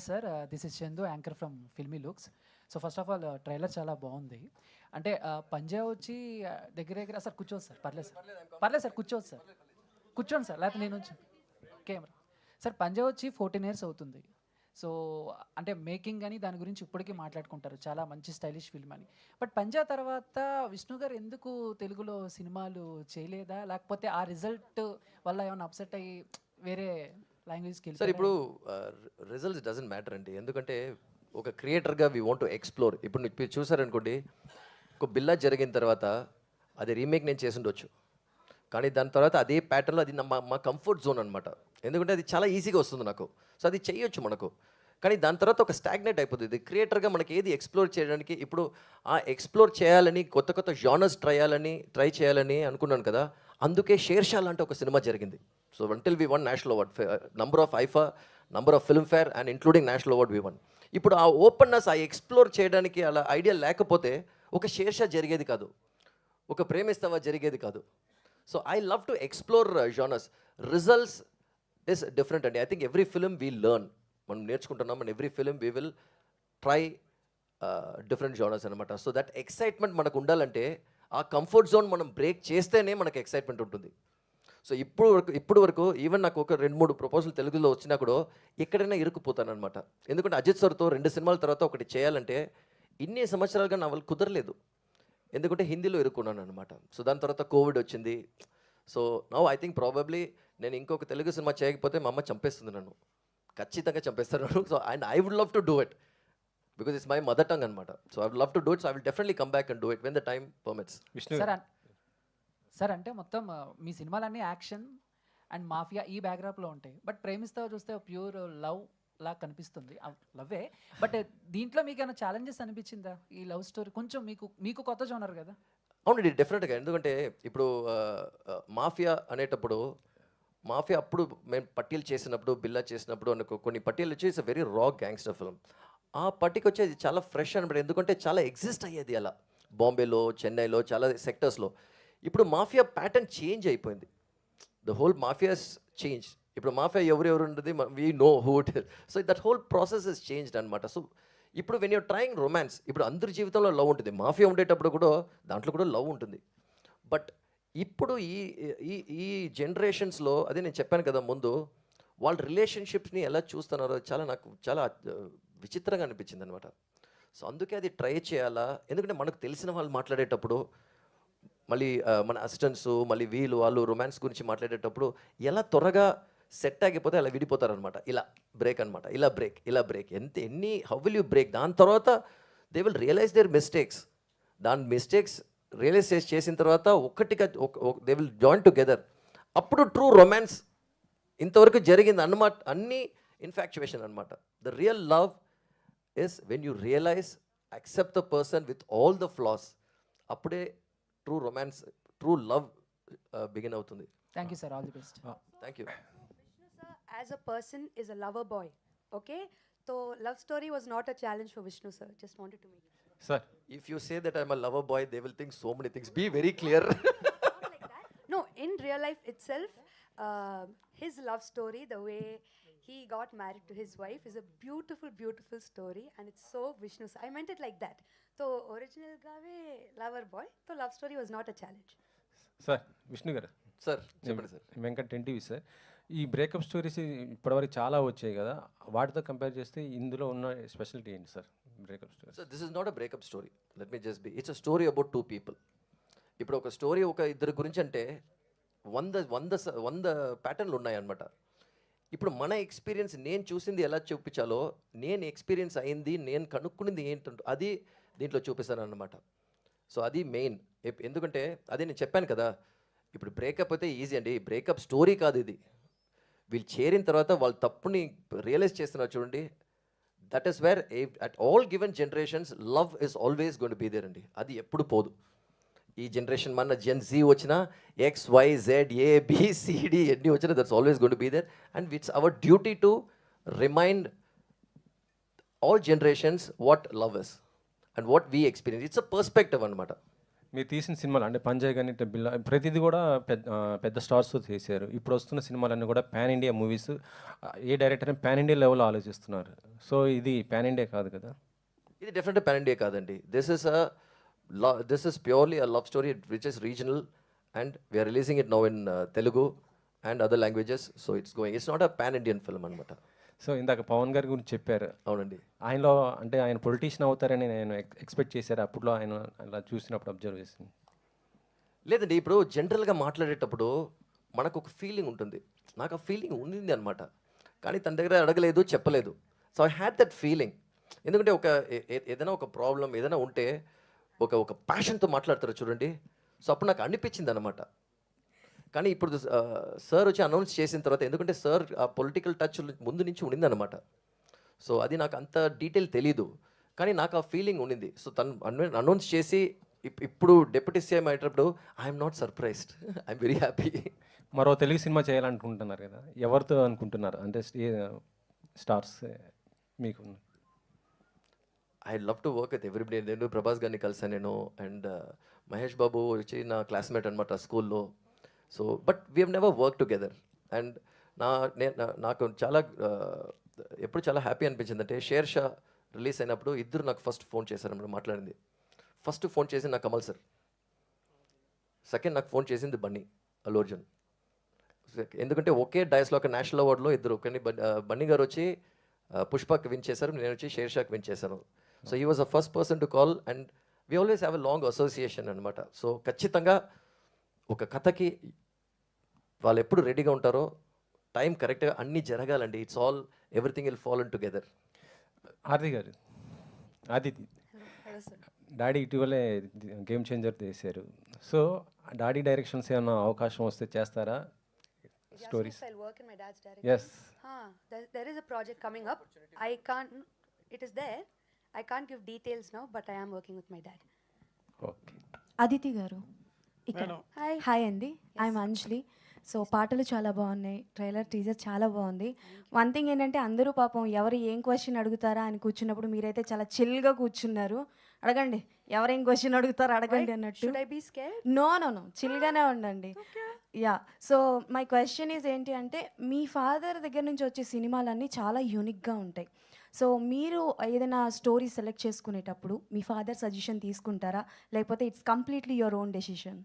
Sir. This is Chandu, anchor from filmy looks. So first of all trailer చాలా బాగుంది. అంటే పంజా వచ్చి దగ్గర దగ్గర సార్ కూర్చోవచ్చు సార్, పర్లేదు సార్, పర్లేదు సార్ కూర్చోవచ్చు సార్, కూర్చోండి సార్, లేకపోతే నేను వచ్చి కెమెరా. సార్ పంజా వచ్చి 14 years అవుతుంది. సో అంటే మేకింగ్ అని దాని గురించి ఇప్పటికీ మాట్లాడుకుంటారు, చాలా మంచి స్టైలిష్ ఫిల్మ్ అని. బట్ పంజా తర్వాత విష్ణు గారు ఎందుకు తెలుగులో సినిమాలు చేయలేదా, లేకపోతే ఆ రిజల్ట్ వల్ల ఏమైనా అప్సెట్ అయ్యి వేరే లాంగ్వేజ్కి సార్ వెళ్ళి? ఇప్పుడు రిజల్ట్స్ డజంట్ మ్యాటర్ అండి. ఎందుకంటే ఒక క్రియేటర్గా వీ వాంట్ టు ఎక్స్ప్లోర్. ఇప్పుడు మీరు చూసారనుకోండి, ఒక బిల్లా జరిగిన తర్వాత అది రీమేక్ నేను చేసి ఉండొచ్చు, కానీ దాని తర్వాత అదే ప్యాటర్న్లో అది మా కంఫర్ట్ జోన్ అనమాట. ఎందుకంటే అది చాలా ఈజీగా వస్తుంది నాకు, సో అది చేయొచ్చు మనకు. కానీ దాని తర్వాత ఒక స్టాగ్నేట్ అయిపోతుంది. క్రియేటర్గా మనకి ఏది ఎక్స్ప్లోర్ చేయడానికి, ఇప్పుడు ఆ ఎక్స్ప్లోర్ చేయాలని కొత్త కొత్త జానర్స్ ట్రై చేయాలని అనుకున్నాను కదా, అందుకే షేర్షా లాంటి ఒక సినిమా జరిగింది. So until V one national award, number of IIFA, number of Filmfare and including national award V one. ఇప్పుడు ఆ ఓపెన్నెస్, ఆ ఎక్స్ప్లోర్ చేయడానికి అలా ఐడియా లేకపోతే ఒక షేర్షా జరిగేది కాదు, ఒక ప్రేమిస్తావా జరిగేది కాదు. So I love to explore genres. Results is different అండి. I think every film we learn, మనం నేర్చుకుంటున్నాం, and every film we will try different genres అనమాట. సో దట్ ఎక్సైట్మెంట్ మనకు ఉండాలంటే ఆ కంఫర్ట్ జోన్ మనం బ్రేక్ చేస్తేనే మనకు ఎక్సైట్మెంట్ ఉంటుంది. సో ఇప్పుడు వరకు ఈవెన్ నాకు ఒక 2-3 ప్రపోజల్ తెలుగులో వచ్చినా కూడా ఎక్కడైనా ఇరుక్కుపోతాను అనమాట. ఎందుకంటే అజిత్ సార్తో 2 సినిమాల తర్వాత ఒకటి చేయాలంటే ఇన్ని సంవత్సరాలుగా నా వల్ల కుదరలేదు, ఎందుకంటే హిందీలో ఇరుక్కున్నాను అనమాట. సో దాని తర్వాత కోవిడ్ వచ్చింది. So now I think probably నేను ఇంకొక తెలుగు సినిమా చేయకపోతే మా అమ్మ చంపేస్తుంది నన్ను, ఖచ్చితంగా చంపేస్తారు నన్ను. So and I would love to do it because it's my mother tongue అనమాట. So I would love to do it. So I will definitely come back and do it when the time permits. Vishnu sir sir అంటే మొత్తం మీ సినిమాలన్నీ action and mafia ఈ బ్యాక్గ్రాప్లో ఉంటాయి. But ప్రేమిస్తావు చూస్తే pure love లా కనిపిస్తుంది, లవ్వే. But దీంట్లో మీకు ఏమైనా ఛాలెంజెస్ అనిపించిందా ఈ లవ్ స్టోరీ? కొంచెం మీకు కొత్త జోనర్ కదా. అవునండి, డెఫినెట్గా. ఎందుకంటే ఇప్పుడు మాఫియా అనేటప్పుడు, మాఫియా అప్పుడు మేము పట్టీలు చేసినప్పుడు, బిల్లా చేసినప్పుడు అనుకో, కొన్ని పట్టీలు వచ్చి ఇట్స్ అ వెరీ రా గ్యాంగ్స్టర్ ఫిల్మ్. ఆ పట్టికి వచ్చేది చాలా ఫ్రెష్ అనమాట, ఎందుకంటే చాలా ఎగ్జిస్ట్ అయ్యేది అలా బాంబేలో, చెన్నైలో, చాలా సెక్టర్స్లో. ఇప్పుడు మాఫియా ప్యాటర్న్ చేంజ్ అయిపోయింది, ద హోల్ మాఫియాస్ చేంజ్. ఇప్పుడు మాఫియా ఎవరెవరు ఉంటుంది, we know who it is. So that whole process is changed అనమాట. సో ఇప్పుడు వెన్ యూర్ ట్రయింగ్ రొమాన్స్, ఇప్పుడు అందరి జీవితంలో లవ్ ఉంటుంది, మాఫియా ఉండేటప్పుడు కూడా దాంట్లో కూడా లవ్ ఉంటుంది. బట్ ఇప్పుడు ఈ ఈ ఈ జనరేషన్స్లో, అదే నేను చెప్పాను కదా ముందు, వాళ్ళ రిలేషన్షిప్స్ని ఎలా చూస్తున్నారో నాకు చాలా విచిత్రంగా అనిపించింది అనమాట. సో అందుకే అది ట్రై చేయాలా, ఎందుకంటే మనకు తెలిసిన వాళ్ళు మాట్లాడేటప్పుడు, మళ్ళీ మన అసిస్టెంట్స్, మళ్ళీ వాళ్ళు రొమాన్స్ గురించి మాట్లాడేటప్పుడు ఎలా త్వరగా సెట్ ఆగిపోతే అలా విడిపోతారనమాట. ఇలా బ్రేక్ అనమాట, ఇలా break how will you break? దాని తర్వాత they will realise their mistakes. దాని మిస్టేక్స్ రియలైజ్ చేసిన తర్వాత ఒక్కటిగా దే విల్ జాయిన్ టుగెదర్. అప్పుడు ట్రూ రొమాన్స్. ఇంతవరకు జరిగింది అన్నమాట అన్నీ ఇన్ఫాక్చువేషన్ అనమాట. The real love is when you realise, accept the person with all the flaws. అప్పుడే true romance, true love begin అవుతుంది. Thank you sir, all the best. Thank you. Vishnu sir, as a person, is a lover boy. Okay, so love story was not a challenge for Vishnu sir. Just wanted to make it clear. Sir If you say that I'm a lover boy, they will think so many things. Be very clear. Not like that. No, in real life itself, his love story, the way he got married to his wife, is a beautiful, beautiful story, and it's so Vishnu sir. I meant it like that. So original gave lover boy. So love story was not a challenge. Sir Vishnu గారు, sir చెప్పండి sir. Venkat NTV sir. ఈ breakup stories ఇప్పటివరకు చాలా వచ్చాయి కదా, వాటితో compare చేస్తే ఇందులో ఉన్న స్పెషాలిటీ ఏంటి sir breakup story? So this is not a breakup story. Let me just be. It's a story about two people. ఇప్పుడు ఒక స్టోరీ ఒక ఇద్దరి గురించి అంటే 100 ప్యాటర్న్లు ఉన్నాయన్నమాట. ఇప్పుడు మన ఎక్స్పీరియన్స్, నేను చూసింది ఎలా చూపించాలో, నేను ఎక్స్పీరియన్స్ అయింది, నేను కనుక్కునేది ఏంటంటే అది దీంట్లో చూపిస్తాను అన్నమాట. సో అది మెయిన్. ఎందుకంటే అదే నేను చెప్పాను కదా, ఇప్పుడు బ్రేకప్ అయితే ఈజీ అండి, బ్రేకప్ స్టోరీ కాదు ఇది. వీళ్ళు చేరిన తర్వాత వాళ్ళ తప్పుని రియలైజ్ చేస్తున్నారు చూడండి. That is where at all given generations love is always going to be there అండి. అది ఎప్పుడు పోదు. ఈ జనరేషన్ మన జెన్ జీ వచ్చినా, XYZ ABCD ఎన్ని వచ్చినా, that's always going to be there. And it's our duty to remind all generations what love is and what we experience. It's a perspective అనమాట. మీరు తీసిన సినిమాలు అంటే పంజాయ్ కానీ బిల్లా ప్రతిదీ కూడా పెద్ద స్టార్స్తో చేశారు. ఇప్పుడు వస్తున్న సినిమాలన్నీ కూడా పాన్ ఇండియా మూవీస్. ఏ డైరెక్టర్ పాన్ ఇండియా లెవెల్లో ఆలోచిస్తున్నారు. సో ఇది పాన్ ఇండియా కాదు కదా? ఇది డెఫినెట్గా పాన్ ఇండియా కాదండి. This is purely a love story which is regional and we're releasing it now in Telugu and other languages. So it's not a pan Indian film అనమాట. సో ఇందాక పవన్ గారి గురించి చెప్పారు. అవునండి. ఆయనలో అంటే ఆయన పొలిటీషియన్ అవుతారని నేను ఎక్స్పెక్ట్ చేశారు అప్పట్లో, ఆయన అలా చూసినప్పుడు అబ్జర్వ్ చేసింది. లేదండి, ఇప్పుడు జనరల్గా మాట్లాడేటప్పుడు మనకు ఒక ఫీలింగ్ ఉంటుంది. నాకు ఆ ఫీలింగ్ ఉండింది అనమాట, కానీ తన దగ్గర అడగలేదు, చెప్పలేదు. So I had that feeling. ఎందుకంటే ఏదైనా ఒక ప్రాబ్లం ఏదైనా ఉంటే ఒక ప్యాషన్తో మాట్లాడతారు చూడండి. సో అప్పుడు నాకు అనిపించింది అనమాట. కానీ ఇప్పుడు సార్ వచ్చి అనౌన్స్ చేసిన తర్వాత, ఎందుకంటే సార్ ఆ పొలిటికల్ టచ్ ముందు నుంచి ఉండిందనమాట. సో అది నాకు అంత డీటెయిల్ తెలీదు, కానీ నాకు ఆ ఫీలింగ్ ఉండింది. సో తను అనౌన్స్ చేసి ఇప్పుడు డిప్యూటీ సీఎం అయ్యేటప్పుడు I'm not surprised, I'm very happy. మరో తెలుగు సినిమా చేయాలనుకుంటున్నారు కదా, ఎవరితో అనుకుంటున్నారు? అంటే స్టార్స్ మీకు? I love to work with everybody. నేను ప్రభాస్ గారిని కలిసాను నేను, అండ్ మహేష్ బాబు వచ్చి నా క్లాస్మేట్ అనమాట స్కూల్లో. So but we have never work together. And నాకు చాలా ఎప్పుడు చాలా హ్యాపీ అనిపించింది అంటే, షేర్ షా రిలీజ్ అయినప్పుడు ఇద్దరు నాకు ఫస్ట్ ఫోన్ చేశారు. మాట్లాడింది ఫస్ట్ ఫోన్ చేసింది నాకు కమల్ సార్, సెకండ్ నాకు ఫోన్ చేసింది బన్నీ, అల్లు అర్జున్. ఎందుకంటే ఒకే డైస్లో ఒక నేషనల్ అవార్డులో ఇద్దరు, కానీ బన్నీ గారు వచ్చి పుష్పకి విన్ చేశారు, నేను వచ్చి షేర్ షాకి విన్ చేశాను. So he was the first person to call and we always have a long association అనమాట. సో ఖచ్చితంగా ఒక కథకి వాళ్ళు ఎప్పుడు రెడీగా ఉంటారో, టైం కరెక్ట్గా అన్నీ జరగాలండి. It's all everything will fall in together. Aarti garu, Aditi, daddy ఇటీవలే గేమ్ చేంజర్ చేశారు. సో డాడీ డైరెక్షన్స్ ఏమన్నా అవకాశం వస్తే చేస్తారా? Stories? I'll work in my dad's direction. Yes. There is a project coming up. It is there. I can't give details now, but I am working with my dad. Okay. Aditi గారు ఇక్కడ. Hi అండి, I'm Anjali. So పాటలు చాలా బాగున్నాయి, trailer teaser చాలా బాగుంది. One thing ఏంటంటే, అందరూ పాపం ఎవరు ఏం క్వశ్చన్ అడుగుతారా అని కూర్చున్నప్పుడు మీరైతే చాలా చిల్గా కూర్చున్నారు. అడగండి, ఎవరేం క్వశ్చన్ అడుగుతారో అడగండి అన్నట్టు. Should I be scared? No చిల్గానే ఉండండి. Yeah, so my question is ఏంటి అంటే, మీ ఫాదర్ దగ్గర నుంచి వచ్చే సినిమాలన్నీ చాలా యూనిక్గా ఉంటాయి. సో మీరు ఏదైనా స్టోరీ సెలెక్ట్ చేసుకునేటప్పుడు మీ ఫాదర్ సజెషన్ తీసుకుంటారా, లేకపోతే it's completely your own decision?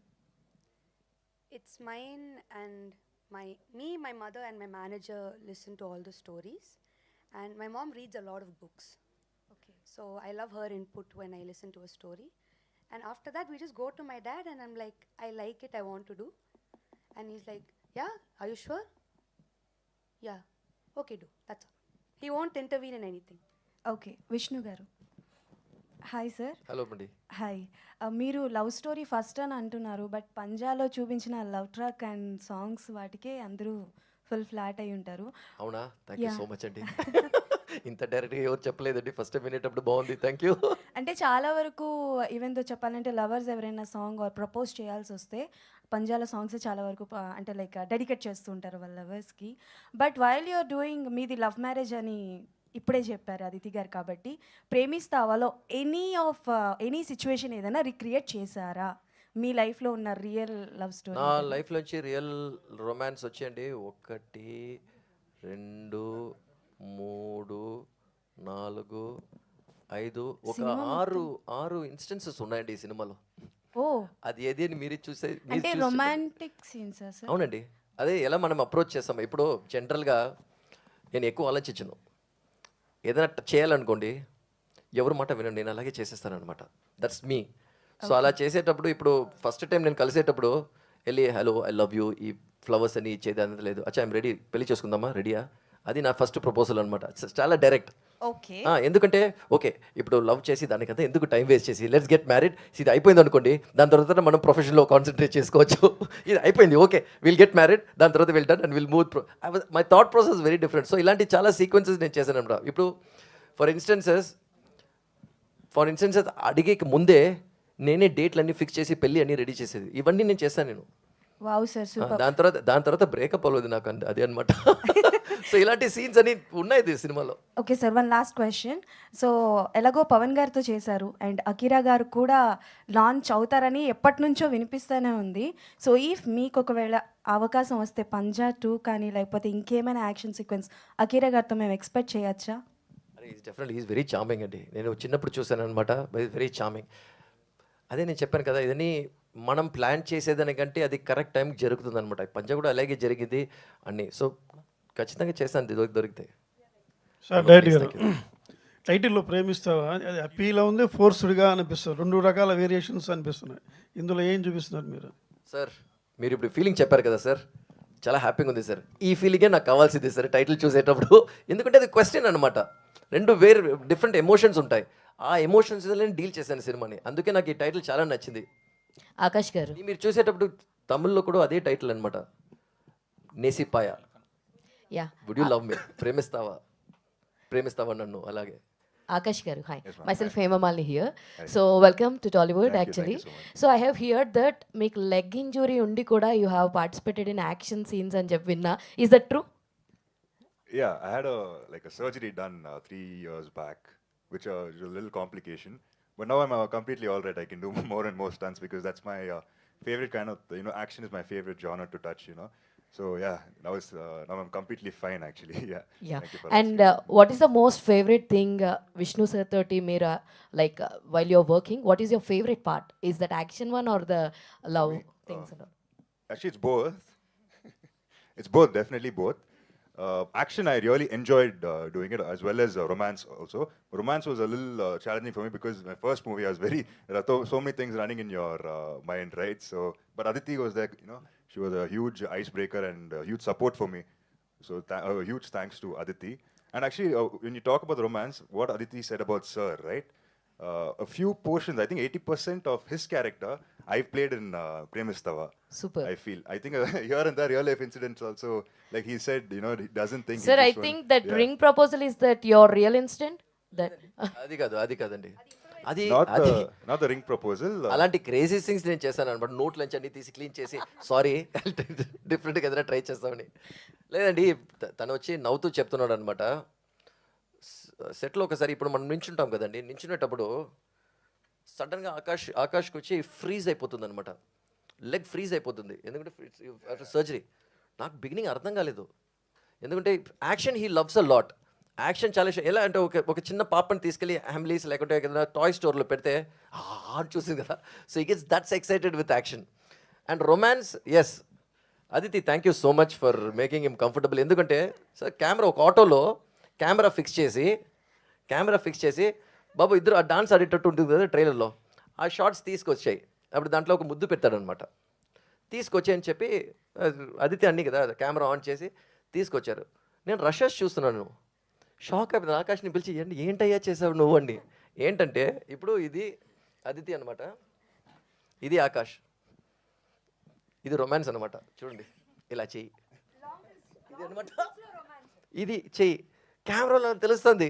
It's mine, and my mother and my manager listen to all the stories, and my mom reads a lot of books. Okay. So I love her input when I listen to a story. And after that, we just go to my dad and I'm like, I like it, I want to do. And he's like, yeah, are you sure? Yeah, okay, do. That's all. He won't intervene in anything. Okay, Vishnu గారు. Hi sir. Hello అండి. Hi. మీరు love story first అని అంటున్నారు, but పంజాలో చూపించిన love track and songs వాటికే అందరూ full flat అయి ఉంటారు. అవునా? థ్యాంక్ యూ సో మచ్ అండి. ఇంత డైరెక్ట్గా ఎవరు చెప్పలేదండి, ఫస్ట్ టైం వినేటప్పుడు బాగుంది, థ్యాంక్ యూ. అంటే చాలా వరకు ఈవెన్ తో చెప్పాలంటే, లవర్స్ ఎవరైనా సాంగ్ ఆర్ ప్రపోజ్ చేయాల్సి వస్తే పంజాల సాంగ్స్ చాలా వరకు అంటే లైక్ డెడికేట్ చేస్తూ ఉంటారు వాళ్ళ లవర్స్కి. బట్ వైల్ యూఆర్ డూయింగ్, మీది లవ్ మ్యారేజ్ అని ఇప్పుడే చెప్పారు అదితి గారు, కాబట్టి ప్రేమిస్తావాలో ఎనీ సిచ్యువేషన్ ఏదైనా రిక్రియేట్ చేశారా మీ లైఫ్లో ఉన్న రియల్ లవ్ స్టోరీ? నా లైఫ్లోంచి రియల్ రొమాన్స్ వచ్చేయండి 1 2 3 4 5 ఒక 6 ఇన్స్టెన్సెస్ ఉన్నాయండి ఈ సినిమాలో. ఓ, అది ఏది అని మీరు చూసే అంటే రొమాంటిక్ సీన్స్ సార్? అవునండి, అదే ఎలా మనం అప్రోచ్ చేస్తాం. ఇప్పుడు జనరల్గా నేను ఎక్కువ ఆలోచించను, ఏదైనా చేయాలనుకోండి ఎవరు మాట వినండి, నేను అలాగే చేసేస్తాను అనమాట. That's me. సో అలా చేసేటప్పుడు ఇప్పుడు ఫస్ట్ టైం నేను కలిసేటప్పుడు వెళ్ళి హలో ఐ లవ్ యూ, ఈ ఫ్లవర్స్ అని ఇచ్చేది అనేది లేదు. అచ్చా ఐమ్ రెడీ, పెళ్లి చేసుకుందామా, రెడీయా, అది నా ఫస్ట్ ప్రపోజల్ అనమాట. చాలా డైరెక్ట్. ఓకే. ఎందుకంటే ఓకే ఇప్పుడు లవ్ చేసి దానికంతా ఎందుకు టైం వేస్ట్ చేసి, లెట్స్ గెట్ మ్యారీడ్. ఇది అయిపోయింది అనుకోండి, దాని తర్వాత మనం ప్రొఫెషన్లో కాన్సన్ట్రేట్ చేసుకోవచ్చు. ఇది అయిపోయింది, ఓకే విల్ గెట్ మ్యారీడ్, దాని తర్వాత will done and will move. My thought process very different. So ఇలాంటి చాలా సీక్వెన్సెస్ నేను చేశాను అనమాట. ఇప్పుడు ఫర్ ఇన్స్టెన్సెస్ అడిగే ముందే నేనే డేట్లు అన్ని ఫిక్స్ చేసి పెళ్ళి అన్ని రెడీ చేసేది, ఇవన్నీ నేను చేశాను నేను. Wow sir, super. దాని తర్వాత బ్రేకప్ అవ్వలేదు నాకు, అదే అనమాట. సో ఇలాంటి సీన్స్ అని ఉన్నాయి ఈ సినిమాలో. Okay sir, one last question. So ఎలాగో పవన్ గారితో చేశారు అండ్ అకిరా గారు కూడా లాంచ్ అవుతారని ఎప్పటి నుంచో వినిపిస్తూనే ఉంది. సో ఇఫ్ మీకు ఒకవేళ అవకాశం వస్తే పంజా 2 కానీ లేకపోతే ఇంకేమైనా యాక్షన్ సీక్వెన్స్ అకిరా గారితో మేము ఎక్స్పెక్ట్ చేయొచ్చా? అరే is definitely is very charming అండి. నేను చిన్నప్పుడు చూశాను అనమాట, వెరీ చార్మింగ్. అదే నేను చెప్పాను కదా, ఇదని మనం ప్లాన్ చేసేదానికంటే అది కరెక్ట్ టైంకి జరుగుతుంది అనమాట. పంజా కూడా అలాగే జరిగింది అన్నీ. సో ఖచ్చితంగా చేస్తాను దొరికితే. సార్ డైరెక్ట్ గారు, టైటిల్లో ప్రేమిస్తావా అది అప్పీలా ఉంది, ఫోర్స్డ్గా అనిపిస్తుంది, 2 రకాల వేరియేషన్స్ అనిపిస్తున్నాయి. ఇందులో ఏం చూపిస్తున్నారు మీరు? సార్ మీరు ఇప్పుడు ఫీలింగ్ చెప్పారు కదా సార్, చాలా హ్యాపీగా ఉంది సార్. ఈ ఫీలింగే నాకు కావాల్సింది సార్ టైటిల్ చూసేటప్పుడు. ఎందుకంటే అది క్వశ్చన్ అనమాట, 2 వేరు డిఫరెంట్ ఎమోషన్స్ ఉంటాయి. ఆ ఎమోషన్స్ డీల్ చేశాను సినిమాని, అందుకే నాకు ఈ టైటిల్ చాలా నచ్చింది. ఆకాష్ గారు, ఇది మీరు చూసేటప్పుడు తమిళ్లో కూడా అదే టైటిల్ అనమాట, నేసిపాయ. Yeah would you love me, ప్రేమిస్తావా నన్ను, అలాగే. Akash garu, hi, myself Hemamalini here. So welcome to Tollywood actually. So I have heard that మీకు లెగ్ ఇంజురీ ఉండి కూడా you have participated in action scenes అని చెప్పి విన్నా. Is that true? Yeah, I had a surgery done 3 years back, which is a little complication. But now I'm completely all right. I can do more and more stunts because that's my favorite kind of, action is my favorite genre to touch, So yeah, now I'm completely fine actually. Yeah. Yeah. Thank you for And what is the most favorite thing Vishnu sir 30 Mera, like while you're working, what is your favorite part? Is that action one or the love things? Actually, it's both. It's both, definitely both. Action, I really enjoyed doing it, as well as romance also. Romance was a little challenging for me because my first movie, I was there are so many things running in your mind, right? So, but Aditi was there, she was a huge icebreaker and huge support for me. So, a huge thanks to Aditi. And actually, when you talk about romance, what Aditi said about Sir, right? A few portions, I think 80% of his character, I played in Premistava. Super. I feel. I think here and there, real life incidents also, like he said, he doesn't think. Sir, he I just think wanna- that yeah. ring proposal is that your real incident? That అది కాదండి, అది Not the ring proposal. అలాంటి crazy things నేను చేశాను అనమాట. Note lunch అన్ని తీసి clean చేసి సారీ డిఫరెంట్గా ఏదైనా ట్రై చేస్తామని. లేదండి, తను వచ్చి నవ్వుతూ చెప్తున్నాడు అనమాట. సెట్లో ఒకసారి ఇప్పుడు మనం నించుంటాం కదండి, నించునేటప్పుడు సడన్గా ఆకాష్కి వచ్చి ఫ్రీజ్ అయిపోతుంది అనమాట, లెగ్ ఫ్రీజ్ అయిపోతుంది. ఎందుకంటే ఆఫ్టర్ సర్జరీ నాకు బిగినింగ్ అర్థం కాలేదు. ఎందుకంటే action he loves a lot. Action చాలా ఇష్టం. ఎలా అంటే ఒక చిన్న పాపని తీసుకెళ్ళి హ్యామ్లీస్ లేకుంటే ఏదైనా టాయ్ స్టోర్లో పెడితే అని చూసింది కదా. So he gets that's excited with action and romance. Yes Aditi, thank you so much for making him comfortable. ఎందుకంటే సార్ ఒక ఆటోలో కెమెరా ఫిక్స్ చేసి బాబు ఇద్దరు ఆ డాన్స్ ఆడేటట్టు ఉంటుంది కదా ట్రైలర్లో, ఆ షార్ట్స్ తీసుకొచ్చాయి. అప్పుడు దాంట్లో ఒక ముద్దు పెట్టాడనమాట. తీసుకొచ్చాయని చెప్పి అదితి అన్నీ కదా కెమెరా ఆన్ చేసి తీసుకొచ్చారు. నేను రషెస్ చూస్తున్నాను, షాక్ అయిపోయింది. ఆకాష్ని పిలిచి ఏంటయ్యా చేసావు నువ్వు అండి. ఏంటంటే ఇప్పుడు ఇది అదితి అనమాట, ఇది ఆకాష్, ఇది రొమాన్స్ అనమాట. చూడండి ఇలా చెయ్యి, ఇది అనమాట, ఇది చెయ్యి కెమెరాలో తెలుస్తుంది.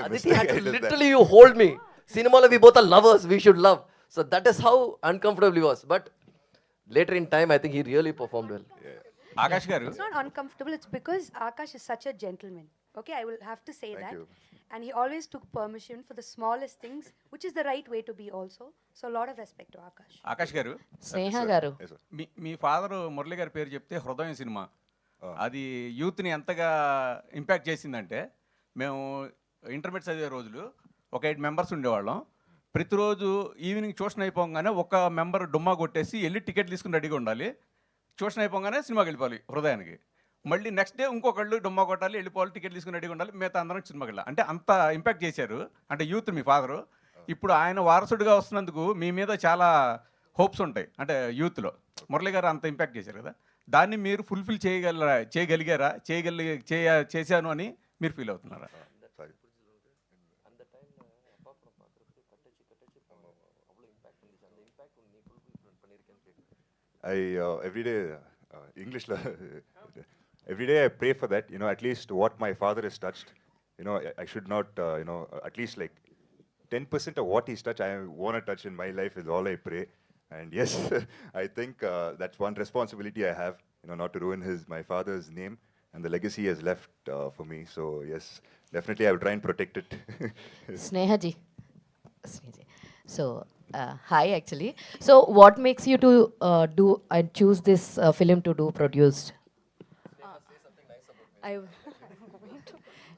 Aditi had to literally you hold me. Cinemalo we both are lovers, we should love. So that is how uncomfortable he was. But later in time, I think he really performed well. Akash గారు, It's not uncomfortable, it's because Akash is such a gentleman. Okay, I will have to say Thank that. you. And he always took permission for the smallest things, which is the right way to be also. So a lot of respect to Akash. Akash గారు, స్నేహ గారు, Yes, sir. మీ father Murali గారి పేరు చెప్తే హృదయం cinema అది యూత్ని ఎంతగా impact చేసిందంటే, మేము ఇంటర్మీడియట్ చదివే రోజులు ఒక 8 మెంబర్స్ ఉండేవాళ్ళం. ప్రతిరోజు ఈవినింగ్ ట్యూషన్ అయిపోగానే ఒక మెంబర్ డుమ్మా కొట్టేసి వెళ్ళి టికెట్ తీసుకుని రెడీగా ఉండాలి. ట్యూషన్ అయిపోగానే సినిమాకి వెళ్ళిపోవాలి హృదయానికి. మళ్ళీ నెక్స్ట్ డే ఇంకొకళ్ళు డుమ్మా కొట్టాలి, వెళ్ళిపోవాలి, టికెట్ తీసుకుని రెడీగా ఉండాలి, మిగతా అందరం సినిమాకి వెళ్ళాలి. అంటే అంత ఇంపాక్ట్ చేశారు అంటే యూత్ మీ ఫాదరు. ఇప్పుడు ఆయన వారసుడిగా వస్తున్నందుకు మీ మీద చాలా హోప్స్ ఉంటాయి అంటే యూత్లో. మురళి గారు అంత ఇంపాక్ట్ చేశారు కదా, దాన్ని మీరు ఫుల్ఫిల్ చేయగలిగారా, చేశాను అని మీరు ఫీల్ అవుతున్నారా? Sorry. I every day English every day I pray for that, at least what my father has touched, I should not at least like 10% of what he's touched I want to touch in my life is all I pray. And yes, I think that's one responsibility I have, not to ruin my father's name. and the legacy he has left for me. So yes, definitely I will try and protect it. Snehaji. So, hi actually. So, what makes you to do and choose this film to do produced? I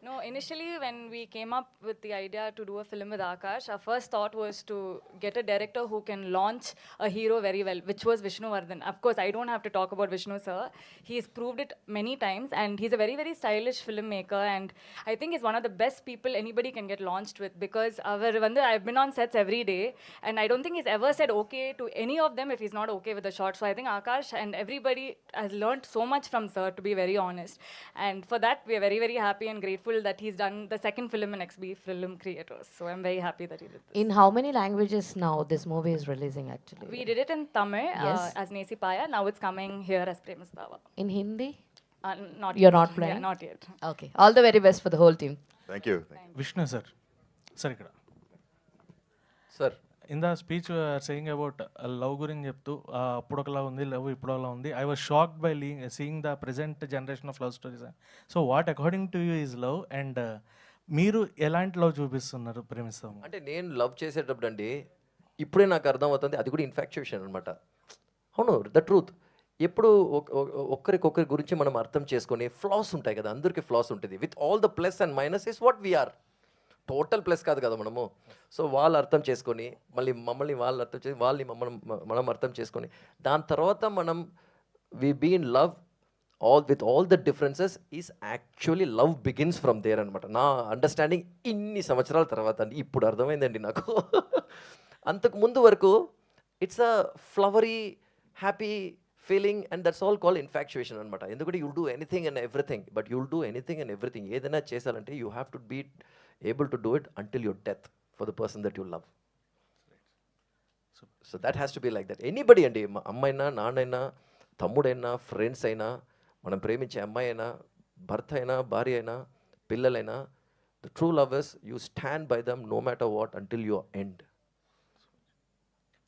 no, initially when we came up with the idea to do a film with Akash, our first thought was to get a director who can launch a hero very well, which was Vishnu Vardhan. Of course, I don't have to talk about Vishnu sir. He's proved it many times, and he's a very, very stylish filmmaker, and I think he's one of the best people anybody can get launched with, because I've been on sets every day, and I don't think he's ever said okay to any of them if he's not okay with the shot. So I think Akash and everybody has learned so much from sir, to be very honest. And for that, we are very, very happy and grateful that he's done the second film in XB Film Creators. So I'm very happy that he did this. In how many languages now this movie is releasing actually? We did it in Tamil Yes. as Nesi Paya. Now it's coming here as Premastava. In Hindi? Not You're yet. not planning? Yeah, not yet. Okay. All the very best for the whole team. Thank you. Thank you. Vishnu sir sir ఇక్కడ sir in the speech saying about love గురించి చెప్తూ అప్పుడు ఒకలా ఉంది love ఇప్పుడు ఒకలా ఉంది I was shocked by seeing the present generation of love stories. So what according to you is love, and మీరు ఎలాంటి లవ్ చూపిస్తున్నారు ప్రేమిస్తాము? అంటే నేను లవ్ చేసేటప్పుడు అండి ఇప్పుడే నాకు అర్థం అవుతుంది అది కూడా ఇన్ఫాక్చుయేషన్ అనమాట. అవును, ద ట్రూత్. ఎప్పుడు ఒక్కరికొకరి గురించి మనం అర్థం చేసుకొని ఫ్లాస్ ఉంటాయి కదా, అందరికీ ఫ్లాస్ ఉంటుంది. With all the plus and minus is what we're. Total plus కాదు కదా మనము. సో వాళ్ళు అర్థం చేసుకొని మమ్మల్ని వాళ్ళు అర్థం చేసి వాళ్ళని మనం అర్థం చేసుకొని దాని తర్వాత మనం we be in love with all the differences is actually love begins from there అనమాట. నా అండర్స్టాండింగ్ ఇన్ని సంవత్సరాల తర్వాత అండి ఇప్పుడు అర్థమైందండి నాకు. అంతకు ముందు వరకు it's a flowery happy feeling and that's all call infatuation అనమాట. ఎందుకంటే you'll do anything and everything, but you'll do anything and everything. ఏదైనా చేశాలంటే you have to be able to do it until your death for the person that you love. So that has to be like that. Anybody andi, అమ్మైనా నాన్నైనా తమ్ముడైనా friends అయినా మనం ప్రేమించే అమ్మాయి అయినా భర్త అయినా భార్య అయినా పిల్లలైనా, the true lovers you stand by them no matter what until your end.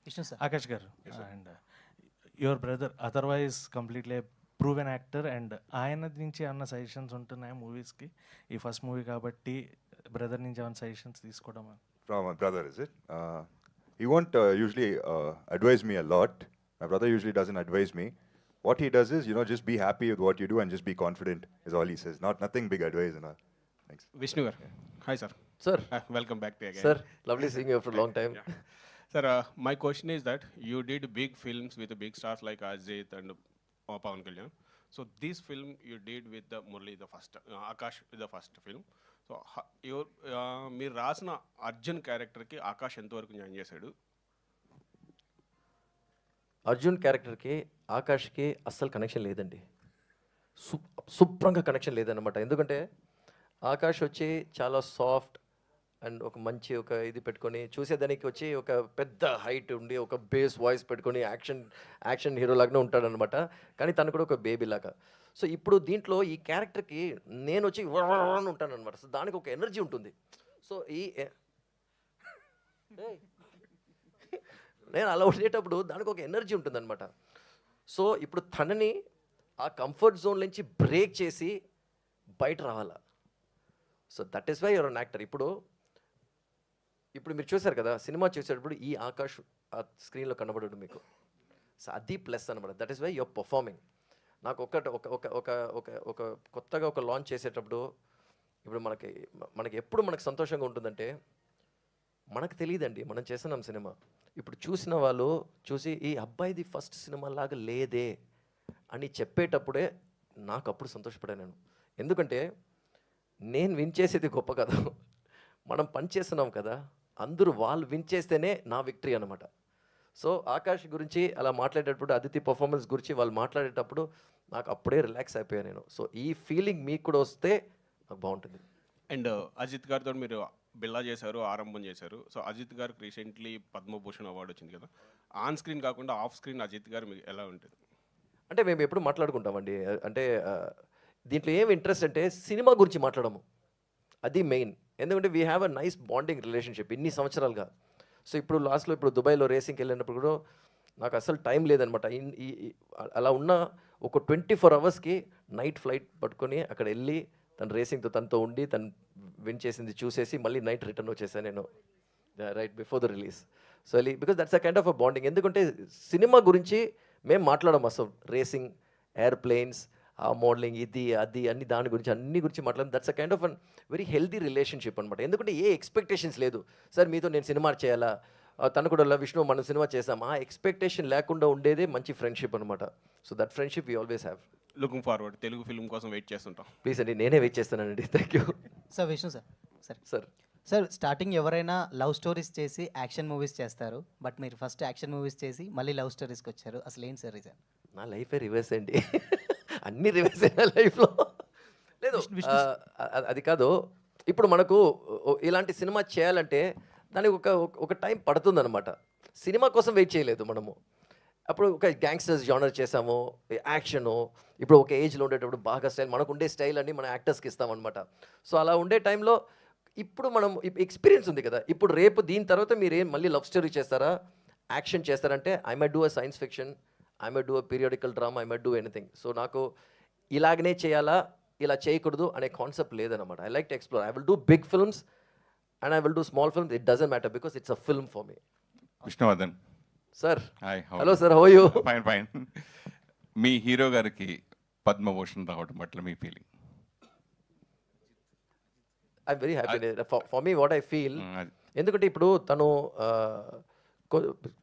Vishnu sir. Akash గారు, and your brother otherwise completely proven actor, and ఆయన నుంచి ఏమన్నా సజెషన్స్ ఉంటున్నాయి మూవీస్కి? ఈ ఫస్ట్ మూవీ కాబట్టి బ్రదర్ నుంచి ఏమైనా సజెషన్స్ తీసుకోవడం? From my brother, is it? He won't usually advise me a lot. My brother usually doesn't advise me. What he does is, just be happy with what you do and just be confident is all he says. Nothing big advice and all. Thanks. Vishnu gar. Hi sir. Sir. Welcome back to again. Sir, lovely seeing you after a long time. Sir, my question is that you did big films with the big stars like Ajit and Pawan Kalyan. So this film you did with the Murli, the first, Akash, the first film. So మీరు రాసిన అర్జున్ క్యారెక్టర్కి ఆకాష్ ఎంతవరకు న్యాయం చేశాడు? అర్జున్ క్యారెక్టర్కి ఆకాష్కి అస్సలు connection లేదండి. శుభ్రంగా కనెక్షన్ లేదన్నమాట. ఎందుకంటే ఆకాష్ వచ్చి చాలా సాఫ్ట్ అండ్ ఒక మంచి ఇది పెట్టుకొని చూసేదానికి వచ్చి ఒక పెద్ద హైట్ ఉండి ఒక బేస్ వాయిస్ పెట్టుకొని యాక్షన్ హీరో లాగానే ఉంటాడనమాట. కానీ తను కూడా ఒక బేబీ లాగా. సో ఇప్పుడు దీంట్లో ఈ క్యారెక్టర్కి నేను వచ్చి అని ఉంటాను అనమాట. సో దానికి ఒక ఎనర్జీ ఉంటుంది. సో నేను అలా ఉండేటప్పుడు దానికి ఒక ఎనర్జీ ఉంటుందన్నమాట. సో ఇప్పుడు తనని ఆ కంఫర్ట్ జోన్ నుంచి బ్రేక్ చేసి బయట రావాలా. So that is why your an actor. ఇప్పుడు మీరు చూసారు కదా, సినిమా చూసేటప్పుడు ఈ ఆకాష్ ఆ స్క్రీన్లో కనబడడు మీకు. సో అది ప్లస్ అనమాట. That is why your performing. నాకు ఒక కొత్తగా ఒక లాంచ్ చేసేటప్పుడు ఇప్పుడు మనకి ఎప్పుడు మనకు సంతోషంగా ఉంటుందంటే మనకు తెలియదండి మనం చేస్తున్నాం సినిమా. ఇప్పుడు చూసిన వాళ్ళు చూసి ఈ అబ్బాయిది ఫస్ట్ సినిమా లాగా లేదే అని చెప్పేటప్పుడే నాకు అప్పుడు సంతోషపడాను నేను. ఎందుకంటే నేను విన్ చేసేది గొప్ప కదా, మనం పని చేస్తున్నాం కదా, అందరూ వాళ్ళు విన్ చేస్తేనే నా విక్టరీ అనమాట. సో ఆకాష్ గురించి అలా మాట్లాడేటప్పుడు, అదితి పర్ఫార్మెన్స్ గురించి వాళ్ళు మాట్లాడేటప్పుడు నాకు అప్పుడే రిలాక్స్ అయిపోయాను నేను. సో ఈ ఫీలింగ్ మీకు కూడా వస్తే నాకు బాగుంటుంది. అండ్ అజిత్ గారితో మీరు బిల్లా చేశారు, ఆరంభం చేశారు. సో అజిత్ గారికి రీసెంట్లీ పద్మభూషణ్ అవార్డు వచ్చింది కదా, ఆన్ స్క్రీన్ కాకుండా ఆఫ్ స్క్రీన్ అజిత్ గారు మీకు ఎలా ఉంటుంది? అంటే మేము ఎప్పుడు మాట్లాడుకుంటామండి. అంటే దీంట్లో ఏం ఇంట్రెస్ట్ అంటే సినిమా గురించి మాట్లాడము, అది మెయిన్. ఎందుకంటే we have a nice bonding relationship ఇన్ని సంవత్సరాలుగా. సో ఇప్పుడు లాస్ట్లో దుబాయ్లో రేసింగ్కి వెళ్ళినప్పుడు కూడా నాకు అసలు టైం లేదనమాట. అలా ఉన్న ఒక 24 అవర్స్కి నైట్ ఫ్లైట్ పట్టుకొని అక్కడ వెళ్ళి తను రేసింగ్తో తనతో ఉండి తను విన్ చేసింది చూసేసి మళ్ళీ నైట్ రిటర్న్ వచ్చేసాను నేను right before the release. So వెళ్ళి because that's a kind of a bonding. ఎందుకంటే సినిమా గురించి మేము మాట్లాడడం అసలు రేసింగ్, ఎయిర్ప్లేన్స్, ఆ మోడలింగ్, ఇది అది అన్ని దాని గురించి అన్ని గురించి మాట్లాడడం that's a kind of an very healthy relationship అనమాట. ఎందుకంటే ఏ ఎక్స్పెక్టేషన్స్ లేదు, సార్ మీతో నేను సినిమా చేయాలా, తను కూడా విష్ణు మనం సినిమా చేసాం, ఆ ఎక్స్పెక్టేషన్ లేకుండా ఉండేదే మంచి ఫ్రెండ్షిప్ అనమాట. So that friendship we always have. Looking forward, Telugu film కోసం వెయిట్ చేస్తుంటాం. ప్లీజ్ అండి, నేనే వెయిట్ చేస్తానండి. Thank you sir. Vishnu sir, sir sir starting ఎవరైనా లవ్ స్టోరీస్ చేసి యాక్షన్ మూవీస్ చేస్తారు, బట్ మీరు ఫస్ట్ యాక్షన్ మూవీస్ చేసి మళ్ళీ లవ్ స్టోరీస్కి వచ్చారు. అసలు ఏంటి సార్ రీజన్? నా లైఫే రివర్స్ అండి. అన్ని రివర్స్ అయినా లైఫ్లో లేదు. అది కాదు, ఇప్పుడు మనకు ఇలాంటి సినిమా చేయాలంటే దానికి ఒక టైం పడుతుందన్నమాట. సినిమా కోసం వెయిట్ చేయలేదు మనము. అప్పుడు ఒక గ్యాంగ్స్టర్స్ జానర్ చేసాము, యాక్షను, ఇప్పుడు ఒక ఏజ్లో ఉండేటప్పుడు బాగా స్టైల్, మనకు ఉండే స్టైల్ అన్ని మన యాక్టర్స్కి ఇస్తామన్నమాట. సో అలా ఉండే టైంలో ఇప్పుడు మనం ఎక్స్పీరియన్స్ ఉంది కదా, ఇప్పుడు రేపు దీని తర్వాత మీరు మళ్ళీ లవ్ స్టోరీ చేస్తారా, యాక్షన్ చేస్తారంటే I might do a science fiction, I might do a periodical drama, I might do anything. So నాకు ఇలాగనే చేయాలా, ఇలా చేయకూడదు అనే కాన్సెప్ట్ లేదనమాట. I like to explore. I will do big films and I will do small films. It doesn't matter because it's a film for me. Vishnuvardhan sir, hi. Hello sir, how are you? Fine fine. మీ hero గారికి పద్మభూషణ్ రావడం పట్ల మీ feeling? I'm very happy. For me what I feel, ఎందుకంటే ఇప్పుడు తను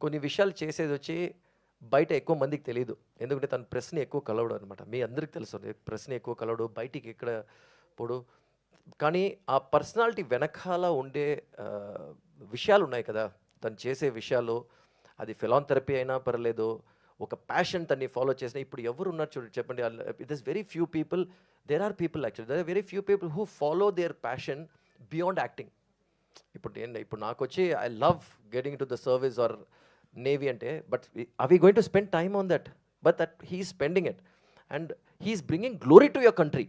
కొన్ని విషయాలు చేసేది వచ్చి బయట ఎక్కువ మందికి తెలియదు. ఎందుకంటే తను ప్రెస్ని ఎక్కువ కలవడు అనమాట. మీ అందరికి తెలుసు, ప్రెస్ని ఎక్కువ కలవడు, బయటికి ఎక్కడ పోడు. కానీ ఆ పర్సనాలిటీ వెనకాల ఉండే విషయాలు ఉన్నాయి కదా, తను చేసే విషయాలు, అది ఫిలాంథెరపీ అయినా పర్లేదు, ఒక ప్యాషన్ తన్ని ఫాలో చేసిన. ఇప్పుడు ఎవరు ఉన్నారు చూడండి, చెప్పండి. It is very few people, there are people actually, there are very few people who follow their passion beyond acting. ఇప్పుడు నాకు వచ్చి I love getting to the service or navy అంటే, but are we going to spend time on that? But that he spending it and he's bringing glory to your country.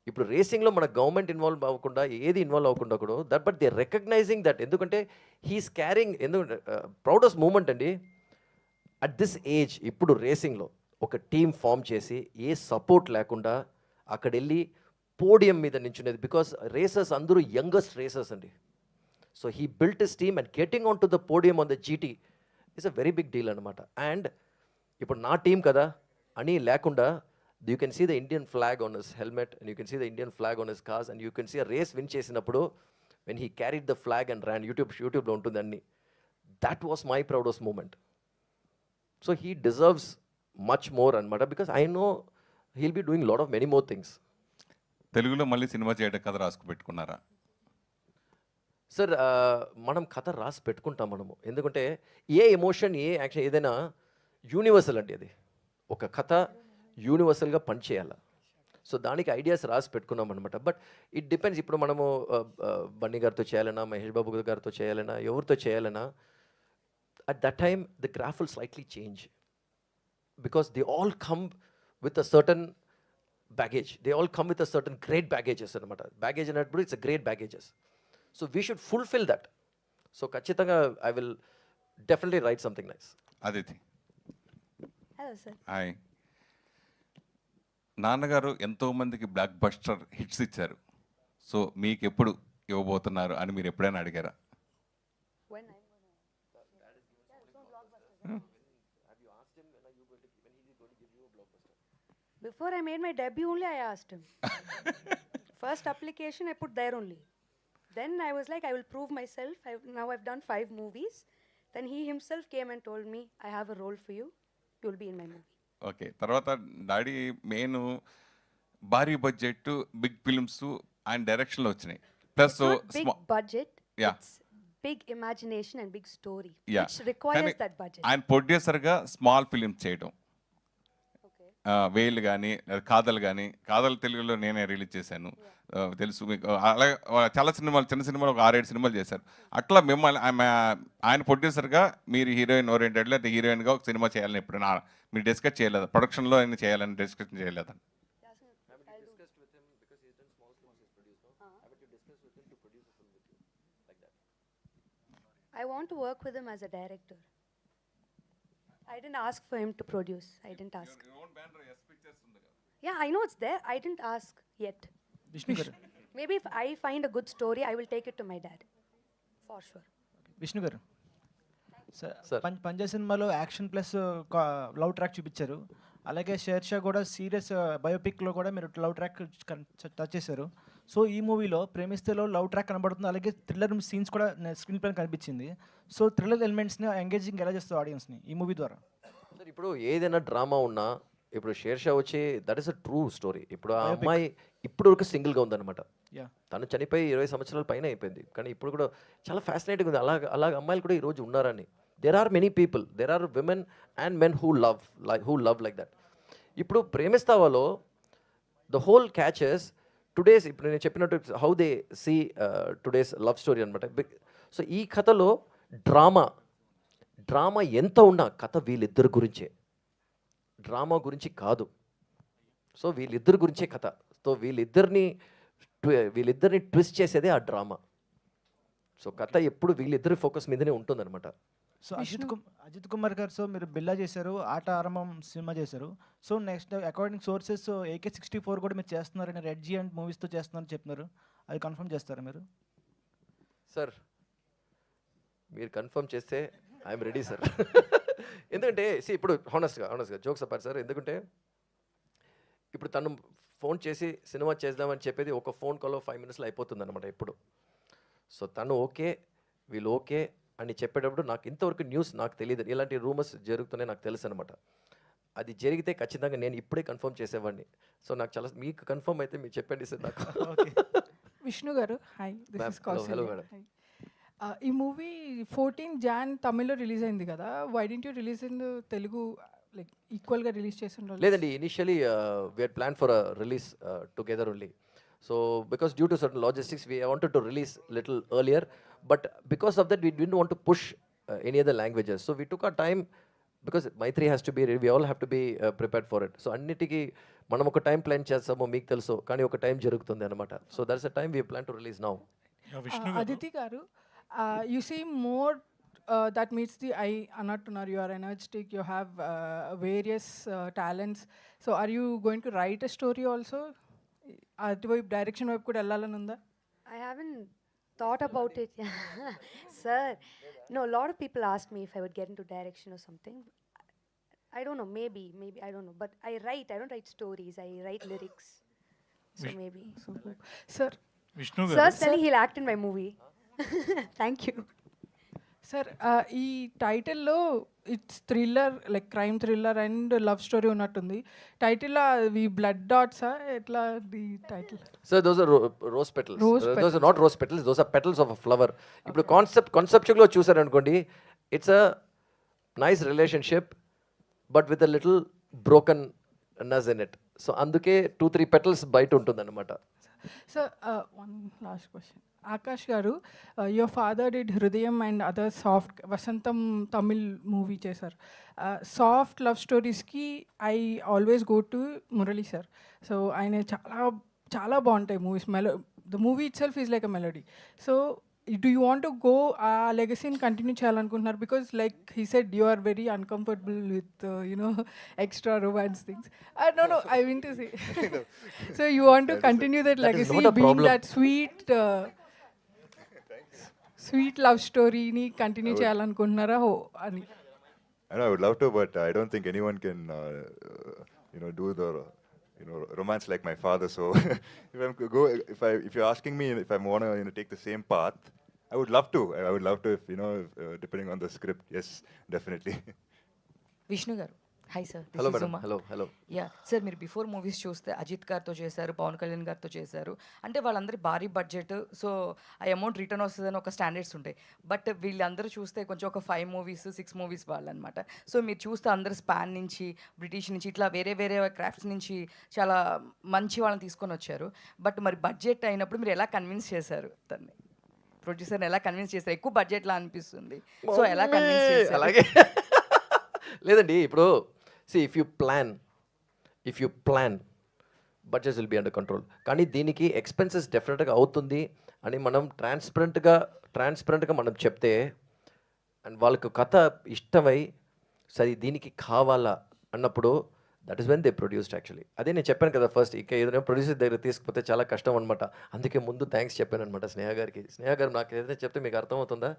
ఇప్పుడు రేసింగ్లో మన government involve అవ్వకుండా, ఏది involve అవ్వకుండా కూడా, that but they recognizing that. ఎందుకంటే he's carrying, ఎందుకంటే proudest moment అండి అట్ దిస్ ఏజ్. ఇప్పుడు రేసింగ్లో ఒక టీమ్ ఫామ్ చేసి ఏ సపోర్ట్ లేకుండా అక్కడ వెళ్ళి పోడియం మీద నించునేది, బికాస్ రేసర్స్ అందరూ యంగెస్ట్ రేసర్స్ అండి. So he built his team and getting on to the podium on the GT is a very big deal అనమాట. అండ్ ఇప్పుడు నా టీం కదా అని లేకుండా, you can see the Indian flag on his helmet and you can see the Indian flag on his cars and you can see a race win చేసినప్పుడు when he carried the flag and ran, యూట్యూబ్లో ఉంటుంది అన్ని. That was my proudest moment. So he deserves much more అనమాట, because I know he'll be doing lot of many more things. తెలుగులో మళ్ళీ cinema చేయడం కథ రాసుకు పెట్టుకున్నారా? సార్, మనం కథ రాసి పెట్టుకుంటాం మనము. ఎందుకంటే ఏ ఎమోషన్, ఏ యాక్షన్ ఏదైనా యూనివర్సల్ అండి. అది ఒక కథ యూనివర్సల్గా పనిచేయాలి. సో దానికి ఐడియాస్ రాసి పెట్టుకున్నాం అనమాట. But it depends. ఇప్పుడు మనము బన్నీ గారితో చేయాలన్నా, మహేష్ బాబు గారితో చేయాలన్నా, ఎవరితో చేయాలన్నా, at that time the graph will slightly change, because they all come with a certain baggage. They all come with a certain great baggages అనమాట. బ్యాగేజ్ అన్నప్పుడు it's a great baggages. So we should fulfil that. So ఖచ్చితంగా I will definitely write something nice. Aditi, hello sir. Hi. నాన్నగారు ఎంతోమందికి blockbuster hits ఇచ్చారు. So మీకు ఎప్పుడు ఇవ్వబోతున్నారు అని మీరు ఎప్పుడైనా అడిగారా? Before I made my debut only, I asked him. First application, I put there only. Then I was like, I will prove myself. Now I've done 5 movies. Then he himself came and told me, I have a role for you. You'll be in my movie. Okay. తర్వాత daddy main భారీ budget big films ఆయన డైరెక్షన్లో వచ్చినాయి. Plus Big budget. Yeah. It's big imagination and big story. Yeah. Which requires కానీ that budget. ఆయన ప్రొడ్యూసర్గా small films చేయడం, వేలు కానీ కాదలు కానీ, కాదలు తెలుగులో నేనే రిలీజ్ చేశాను, తెలుసు మీకు. అలాగే చాలా సినిమాలు, చిన్న సినిమాలు ఒక 6-7 సినిమాలు చేశారు. అట్లా మిమ్మల్ని ఆయన ప్రొడ్యూసర్గా మీరు హీరోయిన్ ఓరియంటెడ్ లేదా హీరోయిన్గా ఒక సినిమా చేయాలని ఎప్పుడైనా మీరు డిస్కస్ చేయలేదు? ప్రొడక్షన్లో అయినా చేయాలని డిస్కషన్ చేయలేదా? I want to work with him as a director. I didn't ask for him to produce. I didn't ask. Yeah, I know it's there. I didn't ask yet. Vishnu గారు Maybe if I find a good story, I will take it to my dad. For sure. Vishnu గారు Sir. పంజా సినిమాలో action plus love track చూపించారు. అలాగే share Shah కూడా serious బయోపిక్లో కూడా మీరు love track touch చేశారు. So ఈ మూవీలో ప్రేమిస్తేలో లవ్ ట్రాక్ కనబడుతుంది, అలాగే థ్రిల్లర్ సీన్స్ కూడా స్క్రీన్ పైన కనిపించింది. సో థ్రిల్లర్ ఎలిమెంట్స్ని ఎంగేజింగ్ ఎలా చేస్తారు ఆడియన్స్ని ఈ మూవీ ద్వారా? సార్ ఇప్పుడు ఏదైనా డ్రామా ఉన్నా ఇప్పుడు షేర్ షా వచ్చి that is a true story. ఇప్పుడు ఆ అమ్మాయి ఇప్పుడు వరకు సింగిల్గా ఉందన్నమాట. తను చనిపోయి 20 సంవత్సరాల పైన అయిపోయింది, కానీ ఇప్పుడు కూడా చాలా ఫ్యాసినేటింగ్ ఉంది. అలాగ అమ్మాయిలు కూడా ఈరోజు ఉన్నారని. There are many people, there are women and men who love like that. ఇప్పుడు ప్రేమిస్తావాలో ద హోల్ క్యాచెస్ టుడేస్, ఇప్పుడు నేను చెప్పినట్టు how they see today's love story అనమాట. సో ఈ కథలో డ్రామా ఎంత ఉన్నా కథ వీళ్ళిద్దరి గురించే, డ్రామా గురించి కాదు. సో వీళ్ళిద్దరి గురించే కథ. సో వీళ్ళిద్దరిని ట్విస్ట్ చేసేదే ఆ డ్రామా. సో కథ ఎప్పుడు వీళ్ళిద్దరి ఫోకస్ మీదనే ఉంటుందన్నమాట. సో అజిత్ కుమార్ గారు, సో మీరు బిల్లా చేశారు, ఆట ఆరంభం సినిమా చేశారు. So next according sources AK-64 కూడా మీరు చేస్తున్నారని, రెడ్ జీ అండ్ మూవీస్తో చేస్తున్నారని చెప్తున్నారు. అది కన్ఫర్మ్ చేస్తారా మీరు? సార్ మీరు కన్ఫర్మ్ చేస్తే ఐఎమ్ రెడీ సార్. ఎందుకంటే ఇప్పుడు హానెస్ట్గా జోక్స్ అపార్ట్ సార్, ఎందుకంటే ఇప్పుడు తను ఫోన్ చేసి సినిమా చేద్దామని చెప్పేది ఒక ఫోన్ కాల్లో 5 minutesలో అయిపోతుంది అనమాట ఎప్పుడు. సో తను ఓకే, వీళ్ళు ఓకే అని చెప్పేటప్పుడు నాకు ఇంతవరకు న్యూస్ నాకు తెలియదు, ఇలాంటి రూమర్స్ జరుగుతున్నాయి నాకు తెలుసు అనమాట. అది జరిగితే ఖచ్చితంగా నేను ఇప్పుడే కన్ఫర్మ్ చేసేవాడిని. సో నాకు చాలా, మీకు కన్ఫర్మ్ అయితే మీరు చెప్పండి సార్ నాకు. విష్ణు గారు hi, this is hello Kaushalya. Madam. ఈ మూవీ 14 Jan తమిళ్లో రిలీజ్ అయింది కదా, why didn't you release in Telugu like ఈక్వల్గా రిలీజ్ చేసి ఉండాలి? లేదండి, initially we had planned for a release together only. So because due to certain logistics we wanted to release little earlier, but because of that we didn't want to push any other languages. So we took our time because Maitri has to be ready, we all have to be prepared for it. So అన్నిటికీ మనం ఒక time plan చేస్తామో మీకు తెలుసు, కానీ ఒక time జరుగుతుంది అనమాట. So that's the time we plan to release now. Aditi గారు, you see more that meets the eye anattunar, you are energetic, you have various talents. So are you going to write a story also? అటువైపు direction వైపు కూడా వెళ్ళాలని ఉందా? I haven't thought about it. Sir, no, a lot of people ask me if I would get into direction or something. I don't know, maybe, I don't know. But I don't write stories, I write lyrics. So maybe. Sir, Vishnu Sir telling he'll act in my movie. Thank you. Sir ఈ టైటిల్లో it's thriller, like crime thriller and love story ఉన్నట్టుంది. టైటిల్లో అవి blood డాట్సా ఎట్లా the title? Sir, those are rose petals. Those are not rose petals, those are petals of a flower. ఇప్పుడు కాన్సెప్చువల్గా చూసారనుకోండి, it's a nice relationship but with a little brokenness in it. So అందుకే 2-3 petals బయట ఉంటుందన్నమాట. Sir one last question. Akash గారు, your father did Hrudayam and other soft, Vasantham Tamil movie చేశారు. Soft love స్టోరీస్కి I always go to Murali sir. So ఆయన చాలా బాగుంటాయి movies. The movie itself is like a melody. So do you want to go legacy continue చేయాలనుకుంటున్నారు? Because like he said you are very uncomfortable with extra romance things. No, I mean to say. So you want to continue that legacy, being that sweet love story ni continue చేయాలనుకుంటున్నారా అని? I would love to, but I don't think anyone can do the romance like my father. So if you're asking me if I want to take the same path, I would love to. I would love to, if depending on the script. Yes, definitely. Vishnu గారు hi sir. Hello madam. Hello yeah sir, మీరు before movies చూస్తే అజిత్ గారితో చేశారు, పవన్ కళ్యాణ్ గారితో చేశారు. అంటే వాళ్ళందరి భారీ బడ్జెట్, సో ఆ అమౌంట్ రిటర్న్ వస్తుందని ఒక స్టాండర్డ్స్ ఉంటాయి. బట్ వీళ్ళందరూ చూస్తే కొంచెం ఒక 5 movies 6 movies వాళ్ళు అనమాట. సో మీరు చూస్తే అందరు స్పాన్ నుంచి, బ్రిటిష్ నుంచి, ఇట్లా వేరే క్రాఫ్ట్స్ నుంచి చాలా మంచి వాళ్ళని తీసుకొని వచ్చారు. బట్ మరి బడ్జెట్ అయినప్పుడు మీరు ఎలా కన్విన్స్ చేశారు దాన్ని? ప్రొడ్యూసర్ని ఎలా కన్విన్స్ చేశారు? ఎక్కువ బడ్జెట్లా అనిపిస్తుంది, సో ఎలా కన్విన్స్ చేశారు? అలాగే లేదండి, ఇప్పుడు see if you plan budgets will be under control. కానీ దీనికి ఎక్స్పెన్సెస్ డెఫినెట్గా అవుతుంది అని మనం ట్రాన్స్పరెంట్గా మనం చెప్తే, అండ్ వాళ్ళకు కథ ఇష్టమై సరే దీనికి కావాలా అన్నప్పుడు that is when they produced actually. అదే నేను చెప్పాను కదా ఫస్ట్, ఇక ఏదైనా ప్రొడ్యూసర్ దగ్గర తీసుకుపోతే చాలా కష్టం అనమాట. అందుకే ముందు థ్యాంక్స్ చెప్పాను అనమాట స్నేహ గారికి. స్నేహ గారు నాకు ఏదైనా చెప్తే మీకు అర్థమవుతుందా?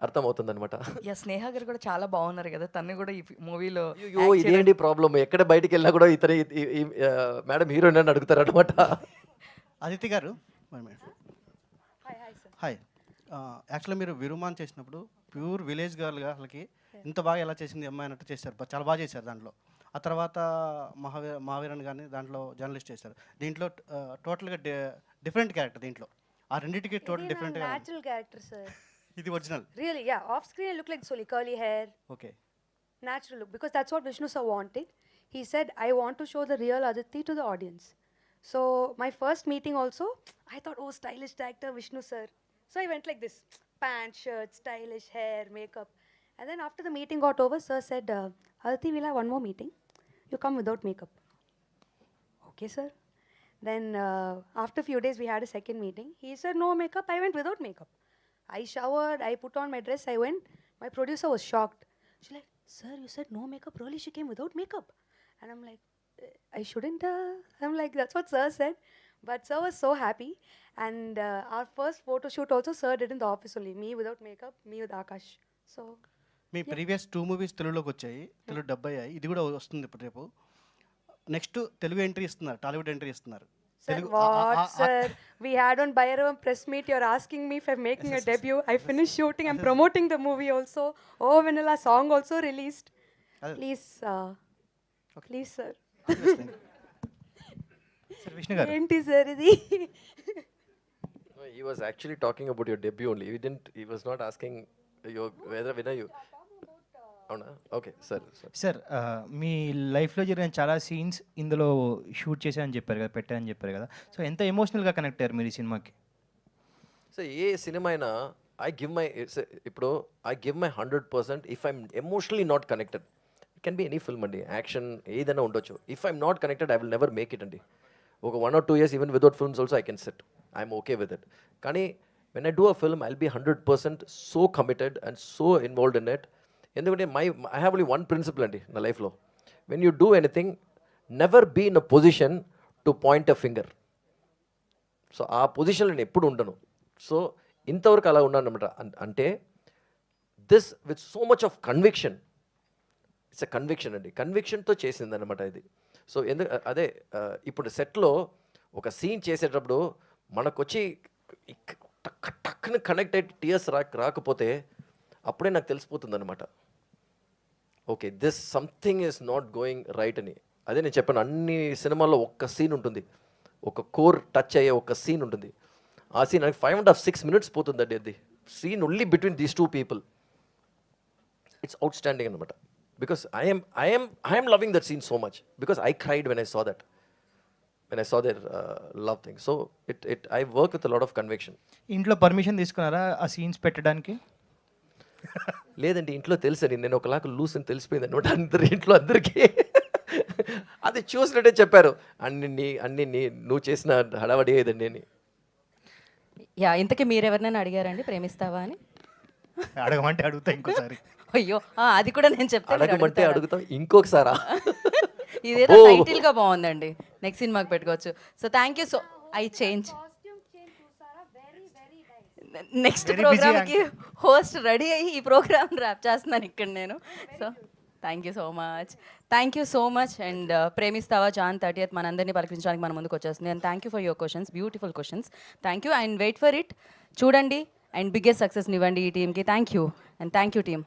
అర్థమవుతుందనమాట. యా, స్నేహ గారు కూడా చాలా బాగున్నారు కదా, తను కూడా ఈ మూవీలో. అయ్యో ఇదేంటి ప్రాబ్లమ్, ఎక్కడ బయటికి వెళ్ళినా కూడా ఇతర మేడం హీరోయిన్ అని అడుగుతారనమాట. అదితి గారు హాయ్. యాక్చువల్గా మీరు విరుమాన్ చేసినప్పుడు ప్యూర్ విలేజ్ గర్ల్గా అసలుకి ఇంత బాగా ఎలా చేసింది అమ్మాయి అన్నట్టు చేశారు, చాలా బాగా చేశారు దాంట్లో. ఆ తర్వాత మహావీరన్ కానీ దాంట్లో జర్నలిస్ట్ చేశారు. దీంట్లో టోటల్గా డిఫరెంట్ క్యారెక్టర్. దీంట్లో ఆ రెండింటికి total different. Natural character, sir. ఇది original. Really, yeah. Off screen, I look like Soli, curly hair. Okay. Natural look, because that's what Vishnu sir wanted. He said, I want to show the real Aditi to the audience. So my first meeting also, I thought, oh, stylish director Vishnu sir. So I went like this, pants, shirt, stylish hair, makeup. And then after the meeting got over, sir said, Aditi, we'll have one more meeting. You come without makeup. Okay, sir. Then after a few days, we had a second meeting. He said, no makeup. I went without makeup. I showered, I put on my dress, I went. My producer was shocked. She's like, sir, you said no makeup. Really, she came without makeup. And I'm like, I shouldn't. I'm like, that's what sir said. But sir was so happy. And our first photo shoot also, sir did in the office only. Me without makeup, me with Akash. So, me previous 2 movies తెలుగులోకి వచ్చాయి, Telugu dub అయ్యాయి, ఇది కూడా వస్తుంది ఇప్పుడు రేపు. Next Telugu entry ఇస్తున్నారు, Tollywood entry ఇస్తున్నారు. sir, what, sir? We had on Bhairavam press meet. You're asking me if I'm making a debut. I finished shooting. I'm promoting the movie also. Oh, Vanilla song also released. Please, please, sir. Sir Vishnu గారు, ఏంటి sir ఇది? He was actually talking about your debut only. He was not asking whether you. అవునా? Okay sir. Sir మీ లైఫ్లో జరిగిన చాలా scenes ఇందులో shoot చేశారని చెప్పారు కదా, పెట్టారని చెప్పారు కదా, సో ఎంత ఎమోషనల్గా కనెక్ట్ అయ్యారు మీరు ఈ సినిమాకి? సో ఏ సినిమా అయినా I give my 100% if I'm emotionally not connected. It can be any film అండి, యాక్షన్ ఏదైనా ఉండొచ్చు. If I'm not connected I will never make it అండి. ఒక 1 or 2 years even without films also I can set. I'm okay with it. కానీ when I do a film I will be 100% so committed and so involved in it. ఎందుకంటే I have only one principle అండి నా లైఫ్లో. When you do anything never be in a position to point a finger. So ఆ పొజిషన్లో నేను ఎప్పుడు ఉండను. So ఇంతవరకు అలా ఉన్నాను అనమాట. అంటే this with so much of conviction. It's a conviction అండి, కన్విక్షన్తో చేసింది అనమాట ఇది. సో అదే ఇప్పుడు సెట్లో ఒక సీన్ చేసేటప్పుడు మనకు వచ్చి టక్కున కనెక్ట్ అయ్యి టీయర్స్ రాకపోతే అప్పుడే నాకు తెలిసిపోతుంది అనమాట, okay this something is not going right అని. అదే నేను చెప్పాను, అన్ని సినిమాల్లో ఒక్క సీన్ ఉంటుంది, ఒక కోర్ టచ్ అయ్యే ఒక సీన్ ఉంటుంది. ఆ సీన్ నాకు 5.5-6 minutes పోతుందండి. అది scene only between these 2 people. It's outstanding అనమాట. Because I'm loving that scene so much because I cried when I saw that, when I saw their love thing. So I work with a lot of conviction. ఇంట్లో permission తీసుకున్నారా ఆ scenes పెట్టడానికి? లేదండి, ఇంట్లో తెలుసండి నేను ఒకలాగా లూస్ అని తెలిసిపోయింది అనమాట ఇంట్లో అందరికీ. అది చూసినట్టే చెప్పారు, అన్ని నువ్వు చేసిన హడావడి ఏదండి అని. యా, ఇంతకీ మీరెవరినైనా అడిగారండి ప్రేమిస్తావా అని? అడగమంటే అడుగుతా ఇంకోసారి. అయ్యో, అది కూడా నేను చెప్తాను. అడగమంటే అడుగుతాం ఇంకొకసారా? ఇదేదో టైటిల్ గా బాగుందండి, నెక్స్ట్ సినిమాకి పెట్టుకోవచ్చు. So thank you. So I change next ప్రోగ్రామ్కి హోస్ట్ రెడీ అయ్యి ఈ ప్రోగ్రామ్ ర్యాప్ చేస్తున్నాను ఇక్కడ నేను. So thank you so much. And Premistava June 30th మనందరినీ పలకరించడానికి మన ముందుకు వచ్చేస్తుంది. And thank you for your questions, beautiful questions. Thank you and wait for it. చూడండి అండ్ బిగ్గెస్ట్ సక్సెస్ని ఇవ్వండి ఈ టీమ్కి. Thank you and thank you team.